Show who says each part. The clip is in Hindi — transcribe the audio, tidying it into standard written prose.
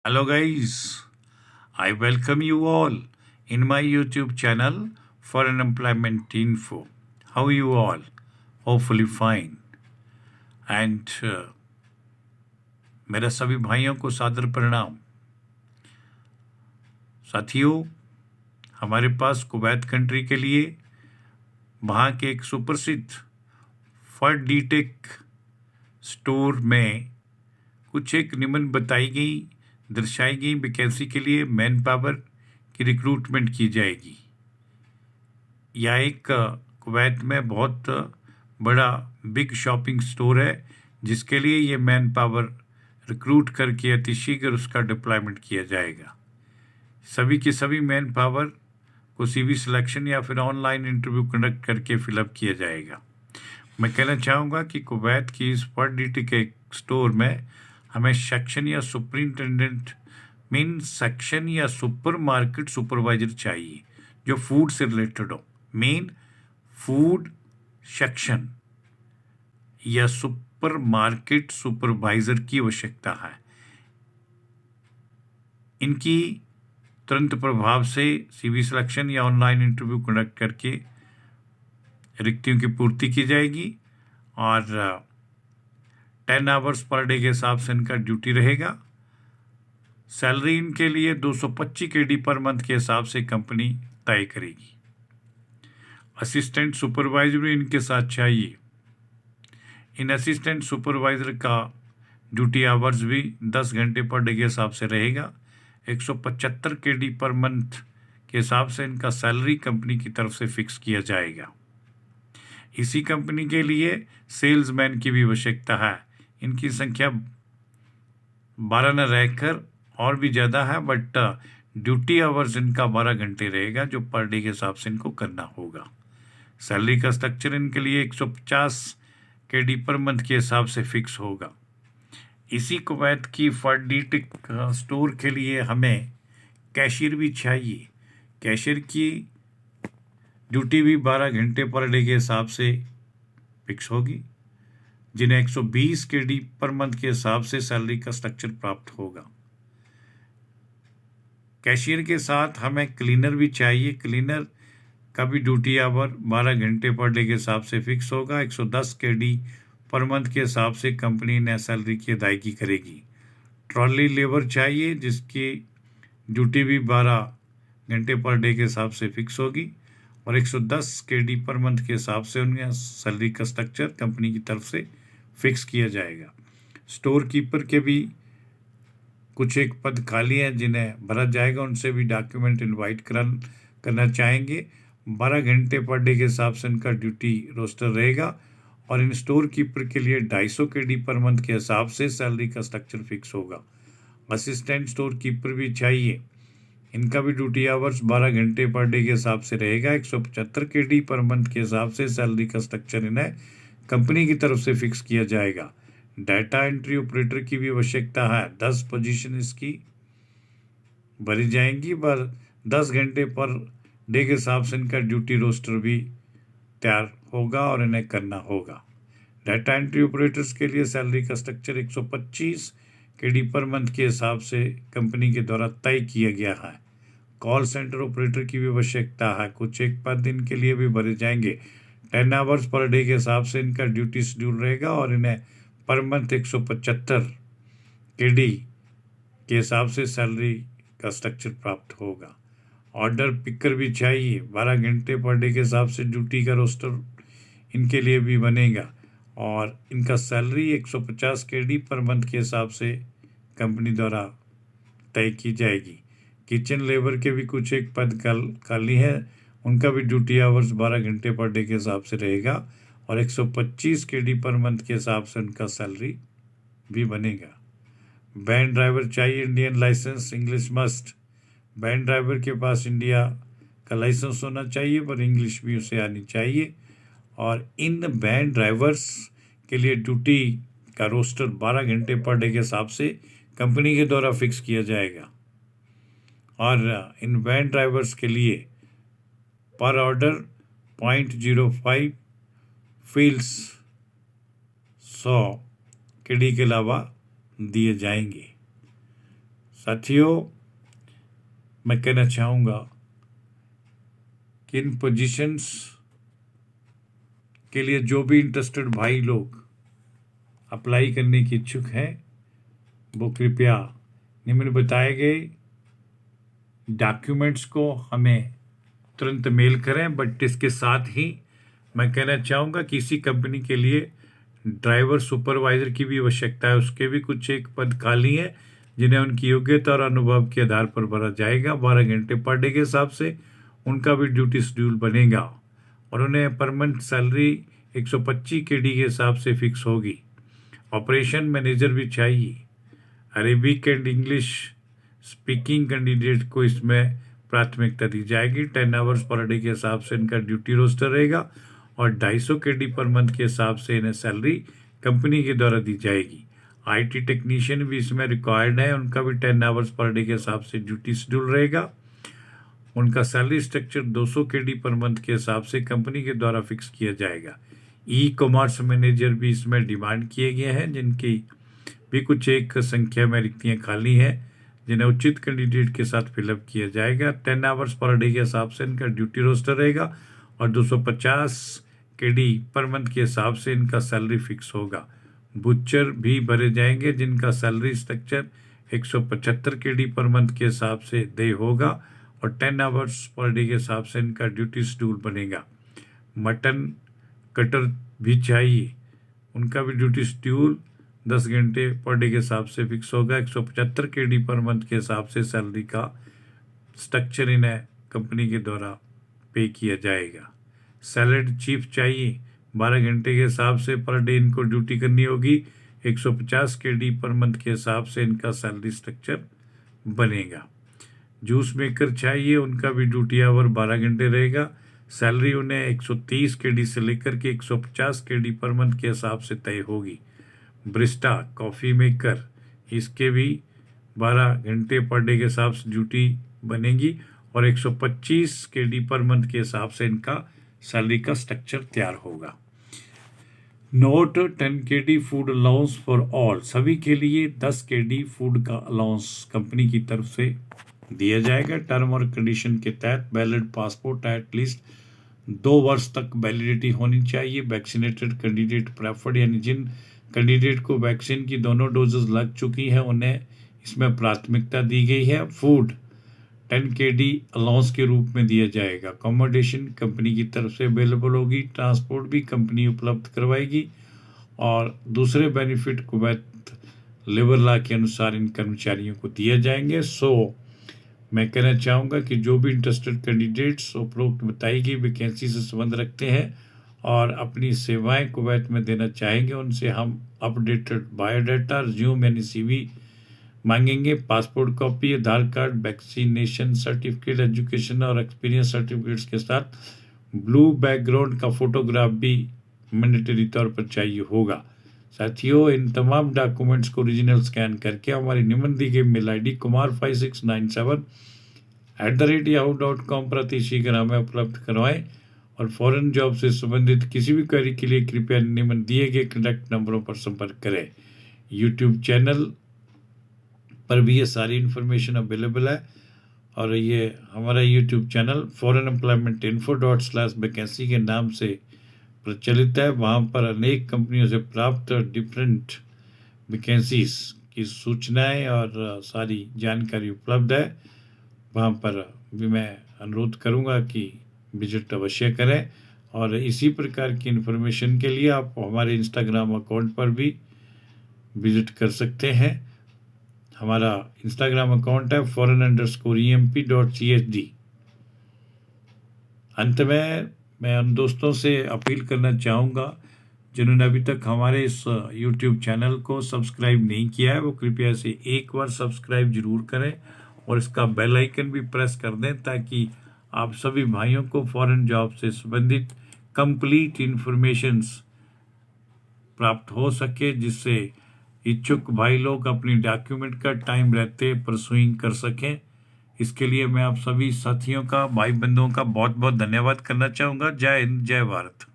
Speaker 1: Hello, guys. I welcome you all in my YouTube channel for unemployment info. How are you all? Hopefully fine. And मेरा सभी भाइयों को सादर प्रणाम। साथियों, हमारे पास कुवैत कंट्री के लिए वहाँ के एक सुप्रसिद्ध फॉर डीटेक स्टोर में कुछ एक निम्न बताई गई दर्शाई गई वैकेंसी के लिए मैन पावर की रिक्रूटमेंट की जाएगी। यह एक कुवैत में बहुत बड़ा बिग शॉपिंग स्टोर है जिसके लिए ये मैन पावर रिक्रूट करके अतिशीघ्र उसका डिप्लॉयमेंट किया जाएगा। सभी के सभी मैन पावर को सीवी सिलेक्शन या फिर ऑनलाइन इंटरव्यू कंडक्ट करके फिलअप किया जाएगा। मैं कहना चाहूँगा कि कुवैत की इस पर डीटी के स्टोर में हमें सेक्शन या सुपरिंटेंडेंट मीन सेक्शन या सुपर मार्केट सुपरवाइजर चाहिए जो फूड से रिलेटेड हो। मेन फूड सेक्शन या सुपर मार्केट सुपरवाइजर की आवश्यकता है। इनकी तुरंत प्रभाव से सीवी सिलेक्शन या ऑनलाइन इंटरव्यू कंडक्ट करके रिक्तियों की पूर्ति की जाएगी और 10 आवर्स पर डे के हिसाब से इनका ड्यूटी रहेगा। सैलरी इनके लिए 225 KD पर मंथ के हिसाब से कंपनी तय करेगी। असिस्टेंट सुपरवाइजर भी इनके साथ चाहिए। इन असिस्टेंट सुपरवाइजर का ड्यूटी आवर्स भी 10 घंटे पर डे के हिसाब से रहेगा। 175 KD पर मंथ के हिसाब से इनका सैलरी कंपनी की तरफ से फिक्स किया जाएगा। इसी कंपनी के लिए सेल्समैन की भी आवश्यकता है। इनकी संख्या 12 न रहकर और भी ज़्यादा है, बट ड्यूटी आवर्स इनका 12 घंटे रहेगा जो पर डे के हिसाब से इनको करना होगा। सैलरी का स्ट्रक्चर इनके लिए 150 KD पर मंथ के हिसाब से फिक्स होगा। इसी कुवैत की फॉरडीटिक स्टोर के लिए हमें कैशियर भी चाहिए। कैशियर की ड्यूटी भी 12 घंटे पर डे के हिसाब से फिक्स होगी, जिन्हें 120 KD पर मंथ के हिसाब से सैलरी का स्ट्रक्चर प्राप्त होगा। कैशियर के साथ हमें क्लीनर भी चाहिए। क्लीनर का भी ड्यूटी आवर 12 घंटे पर डे के हिसाब से फिक्स होगा। 110 KD पर मंथ के हिसाब से कंपनी ने सैलरी की अदायगी करेगी। ट्रॉली लेबर चाहिए जिसकी ड्यूटी भी 12 घंटे पर डे के हिसाब से फिक्स होगी और 110 KD पर मंथ के हिसाब से उनके सैलरी का स्ट्रक्चर कंपनी की तरफ से फिक्स किया जाएगा। स्टोर कीपर के भी कुछ एक पद खाली हैं जिन्हें भरा जाएगा। उनसे भी डॉक्यूमेंट इनवाइट करना चाहेंगे। 12 घंटे पर डे के हिसाब से इनका ड्यूटी रोस्टर रहेगा और इन स्टोर कीपर के लिए 250 KD पर मंथ के हिसाब से सैलरी का स्ट्रक्चर फिक्स होगा। असिस्टेंट स्टोर कीपर भी चाहिए। इनका भी ड्यूटी आवर्स 12 घंटे पर डे के हिसाब से रहेगा। 175 KD पर मंथ के हिसाब से सैलरी का स्ट्रक्चर इन्हें कंपनी की तरफ से फिक्स किया जाएगा। डाटा एंट्री ऑपरेटर की भी आवश्यकता है। 10 पोजीशन इसकी भरी जाएंगी, पर 10 घंटे पर डे के हिसाब से इनका ड्यूटी रोस्टर भी तैयार होगा और इन्हें करना होगा। डाटा एंट्री ऑपरेटर्स के लिए सैलरी का स्ट्रक्चर 125 KD पर मंथ के हिसाब से कंपनी के द्वारा तय किया गया है। कॉल सेंटर ऑपरेटर की भी आवश्यकता है। कुछ एक पद इनके लिए भी भरे जाएंगे। 10 आवर्स पर डे के हिसाब से इनका ड्यूटी शेड्यूल रहेगा और इन्हें पर मंथ 175 KD के हिसाब से सैलरी का स्ट्रक्चर प्राप्त होगा। ऑर्डर पिकर भी चाहिए। 12 घंटे पर डे के हिसाब से ड्यूटी का रोस्टर इनके लिए भी बनेगा और इनका सैलरी 150 KD पर मंथ के हिसाब से कंपनी द्वारा तय की जाएगी। किचन लेबर के भी कुछ एक पद खाली है। उनका भी ड्यूटी आवर्स 12 घंटे पर डे के हिसाब से रहेगा और 125 KD पर मंथ के हिसाब से उनका सैलरी भी बनेगा। वैन ड्राइवर चाहिए। Indian licence, English must. Van driver के पास इंडिया का लाइसेंस होना चाहिए पर इंग्लिश भी उसे आनी चाहिए और इन वैन ड्राइवर्स के लिए ड्यूटी का रोस्टर 12 घंटे पर डे के हिसाब से कंपनी के द्वारा फिक्स किया जाएगा और इन वैन ड्राइवर्स के लिए पर ऑर्डर 0.05 फील्ड्स 100 KD के अलावा दिए जाएंगे। साथियों, मैं कहना चाहूँगा कि इन पोजीशंस के लिए जो भी इंटरेस्टेड भाई लोग अप्लाई करने की इच्छुक हैं वो कृपया निम्न बताए गए डॉक्यूमेंट्स को हमें तुरंत मेल करें। बट इसके साथ ही मैं कहना चाहूँगा कि इसी कंपनी के लिए ड्राइवर सुपरवाइजर की भी आवश्यकता है। उसके भी कुछ एक पद खाली हैं जिन्हें उनकी योग्यता और अनुभव के आधार पर भरा जाएगा। 12 घंटे पर डे के हिसाब से उनका भी ड्यूटी शेड्यूल बनेगा और उन्हें पर मंथ सैलरी 125 KD के हिसाब से फिक्स होगी। ऑपरेशन मैनेजर भी चाहिए। Arabic and English speaking candidate को इसमें प्राथमिकता दी जाएगी। 10 आवर्स पर डे के हिसाब से इनका ड्यूटी रोस्टर रहेगा और 250 KD पर मंथ के हिसाब से इन्हें सैलरी कंपनी के द्वारा दी जाएगी। IT टेक्नीशियन भी इसमें रिक्वायर्ड है। उनका भी 10 आवर्स पर डे के हिसाब से ड्यूटी शेड्यूल रहेगा। उनका salary structure 200 KD per month के हिसाब से कंपनी के द्वारा फिक्स किया जाएगा। ई-कॉमर्स मैनेजर भी इसमें डिमांड किए गए हैं, जिनकी भी कुछ एक संख्या में रिक्तियाँ खाली हैं जिन्हें उचित कैंडिडेट के साथ फिलअप किया जाएगा। 10 आवर्स पर डे के हिसाब से इनका ड्यूटी रोस्टर रहेगा और 250 KD पर मंथ के हिसाब से इनका सैलरी फिक्स होगा। बुचर भी भरे जाएंगे जिनका salary structure 175 KD per month के हिसाब से दे होगा और 10 आवर्स पर डे के हिसाब से इनका ड्यूटी शेड्यूल बनेगा। मटन कटर भी चाहिए। उनका भी ड्यूटी शेड्यूल 10 घंटे पर डे के हिसाब से फिक्स होगा। 175 KD पर मंथ के हिसाब से सैलरी का स्ट्रक्चर इन्हें कंपनी के द्वारा पे किया जाएगा। सैलड चीफ चाहिए। 12 घंटे के हिसाब से पर डे इनको ड्यूटी करनी होगी। 150 KD पर मंथ के हिसाब से इनका सैलरी स्ट्रक्चर बनेगा। जूस मेकर चाहिए। उनका भी ड्यूटी आवर 12 घंटे रहेगा। सैलरी उन्हें 130 KD से लेकर के 150 KD पर मंथ के हिसाब से तय होगी। ब्रिस्टा कॉफ़ी मेकर, इसके भी 12 घंटे पर डे के हिसाब से ड्यूटी बनेगी और 125 KD पर मंथ के हिसाब से इनका सैलरी का स्ट्रक्चर तैयार होगा। Note 10 KD food allowance for all, सभी के लिए 10 KD फूड का अलाउंस कंपनी की तरफ से दिया जाएगा। टर्म और कंडीशन के तहत वैलिड पासपोर्ट एटलीस्ट 2 वर्ष तक वैलिडिटी होनी चाहिए। वैक्सीनेटेड कैंडिडेट प्रेफर्ड, यानी जिन कैंडिडेट को वैक्सीन की दोनों डोजेस लग चुकी है उन्हें इसमें प्राथमिकता दी गई है। फूड 10 KD अलाउंस के रूप में दिया जाएगा। अकोमोडेशन कंपनी की तरफ से अवेलेबल होगी। ट्रांसपोर्ट भी कंपनी उपलब्ध करवाएगी और दूसरे बेनिफिट कुवैत लेबर लॉ के अनुसार इन कर्मचारियों को दिए जाएंगे। मैं कहना चाहूँगा कि जो भी इंटरेस्टेड कैंडिडेट्स उपरोक्त बताई गई वैकेंसी से संबंध रखते हैं और अपनी सेवाएं कुवैत में देना चाहेंगे, उनसे हम अपडेटेड बायोडाटा, रिज्यूम यानी CV मांगेंगे, पासपोर्ट कॉपी, आधार कार्ड, वैक्सीनेशन सर्टिफिकेट, एजुकेशन और एक्सपीरियंस सर्टिफिकेट्स के साथ ब्लू बैकग्राउंड का फोटोग्राफ भी मैंडेटरी तौर पर चाहिए होगा। साथियों, इन तमाम डॉक्यूमेंट्स को ओरिजिनल स्कैन करके हमारी निम्न दी गई मेल ID kumar5697@yahoo.com पर अति शीघ्र हमें उपलब्ध करवाएं और फॉरेन जॉब से संबंधित किसी भी क्वेरी के लिए कृपया निम्न दिए गए कॉन्टैक्ट नंबरों पर संपर्क करें। यूट्यूब चैनल पर भी ये सारी इन्फॉर्मेशन अवेलेबल है और ये हमारा यूट्यूब चैनल foreignemploymentinfo./vacancy के नाम से प्रचलित है। वहाँ पर अनेक कंपनियों से प्राप्त डिफरेंट वैकेंसीज की सूचनाएं और सारी जानकारी उपलब्ध है। वहाँ पर भी मैं अनुरोध करूँगा कि विजिट अवश्य करें और इसी प्रकार की इन्फॉर्मेशन के लिए आप हमारे इंस्टाग्राम अकाउंट पर भी विजिट कर सकते हैं। हमारा इंस्टाग्राम अकाउंट है foreign_emp.chd। अंत में मैं उन दोस्तों से अपील करना चाहूँगा जिन्होंने अभी तक हमारे इस YouTube चैनल को सब्सक्राइब नहीं किया है, वो कृपया इसे एक बार सब्सक्राइब जरूर करें और इसका बेल आइकन भी प्रेस कर दें ताकि आप सभी भाइयों को फॉरेन जॉब से संबंधित कंप्लीट इन्फॉर्मेशंस प्राप्त हो सके, जिससे इच्छुक भाई लोग अपनी डॉक्यूमेंट का टाइम रहते परसुइंग कर सकें। इसके लिए मैं आप सभी साथियों का, भाई बंधुओं का बहुत बहुत धन्यवाद करना चाहूँगा। जय हिंद, जय भारत।